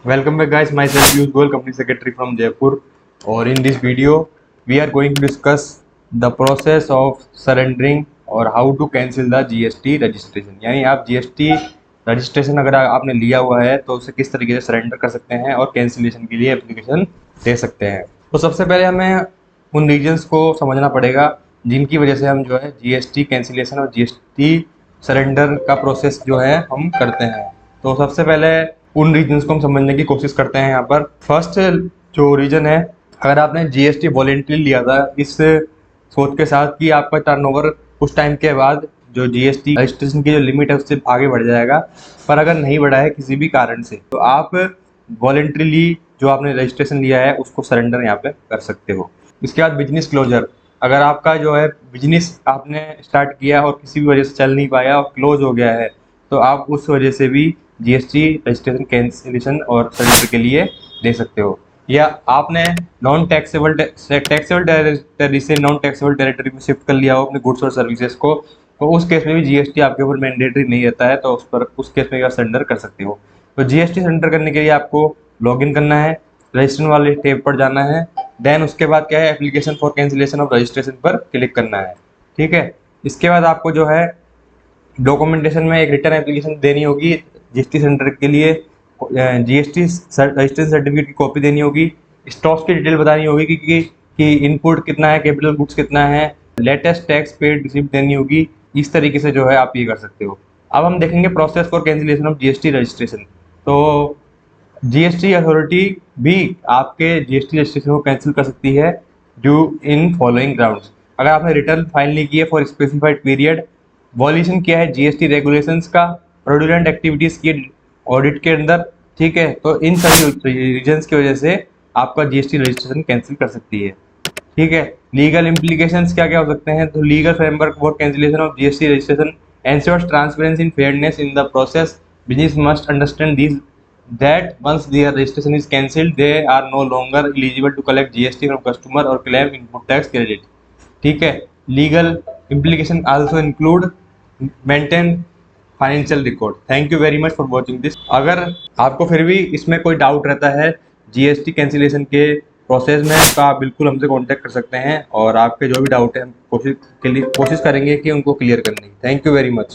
Welcome back guys, myself Piyush Goyal, company secretary from Jaipur. और in this video we are going to discuss the process of surrendering और how to cancel the GST registration। यानी आप GST registration अगर आपने लिया हुआ है तो उसे किस तरीके से सरेंडर कर सकते हैं और कैंसिलेशन के लिए एप्लीकेशन दे सकते हैं। तो सबसे पहले हमें उन रीजंस को समझना पड़ेगा जिनकी वजह से हम जो है GST कैंसिलेशन और GST सरेंडर का प्रोसेस जो है हम करते हैं। तो सबसे पहले उन रीजन्स को हम समझने की कोशिश करते हैं। यहाँ पर फर्स्ट जो रीजन है, अगर आपने GST वॉलेंटरी लिया था इस सोच के साथ कि आपका टर्नओवर कुछ टाइम के बाद जो GST रजिस्ट्रेशन की जो लिमिट है उससे आगे बढ़ जाएगा, पर अगर नहीं बढ़ा है किसी भी कारण से तो आप वॉलेंटरीली जो आपने रजिस्ट्रेशन लिया है उसको सरेंडर यहाँ पे कर सकते हो। इसके बाद बिजनेस क्लोजर, अगर आपका जो है बिजनेस आपने स्टार्ट किया और किसी भी वजह से चल नहीं पाया और क्लोज हो गया है तो आप उस वजह से भी GST रजिस्ट्रेशन कैंसिलेशन और सरेंडर के लिए दे सकते हो। या आपने नॉन टैक्सेबल टेरिटरी से नॉन टैक्सेबल टेरिटरी में शिफ्ट कर लिया हो अपने गुड्स और सर्विसेज को, तो उस केस में भी GST आपके ऊपर मैंडेटरी नहीं रहता है, तो उस केस में भी आप सरेंडर कर सकते हो। तो GST सरेंडर करने के लिए आपको लॉगिन करना है, रजिस्ट्रेशन वाले टैब पर जाना है, देन उसके बाद क्या है application for cancellation of registration पर क्लिक करना है। ठीक है, इसके बाद आपको जो है डॉक्यूमेंटेशन में एक रिटर्न एप्लीकेशन देनी होगी GST सेंटर के लिए, GST रजिस्ट्रेशन सर्टिफिकेट की कॉपी देनी होगी, स्टॉक्स की डिटेल बतानी होगी कि इनपुट कितना है, कैपिटल गुड्स कितना है, लेटेस्ट टैक्स पेड रिसिप्ट देनी होगी। इस तरीके से जो है आप ये कर सकते हो। अब हम देखेंगे process for cancellation of GST registration. तो GST अथॉरिटी भी आपके GST रजिस्ट्रेशन को कैंसिल कर सकती है ड्यू इन फॉलोइंग ग्राउंड्स। अगर आपने रिटर्न फाइल नहीं की है फॉर स्पेसिफाइड पीरियड, वॉल्यूशन किया है GST रेगुलेशंस का, फ्रॉडुलेंट एक्टिविटीज की ऑडिट के अंदर, ठीक है, तो इन सभी रीजंस की वजह से आपका GST रजिस्ट्रेशन कैंसिल कर सकती है। ठीक है, लीगल इम्प्लीकेशंस क्या क्या हो सकते हैं, तो legal framework for cancellation of GST registration ensures transparency and fairness in the process. Business must understand this that once their registration is cancelled they are no longer eligible to collect GST from customer or claim input tax credit। ठीक है, legal implication also include maintain financial record. Thank you very much for watching this. अगर आपको फिर भी इसमें कोई doubt रहता है GST कैंसिलेशन के प्रोसेस में तो आप बिल्कुल हमसे कांटेक्ट कर सकते हैं और आपके जो भी डाउट है हम कोशिश करेंगे कि उनको क्लियर करने की। Thank you very much.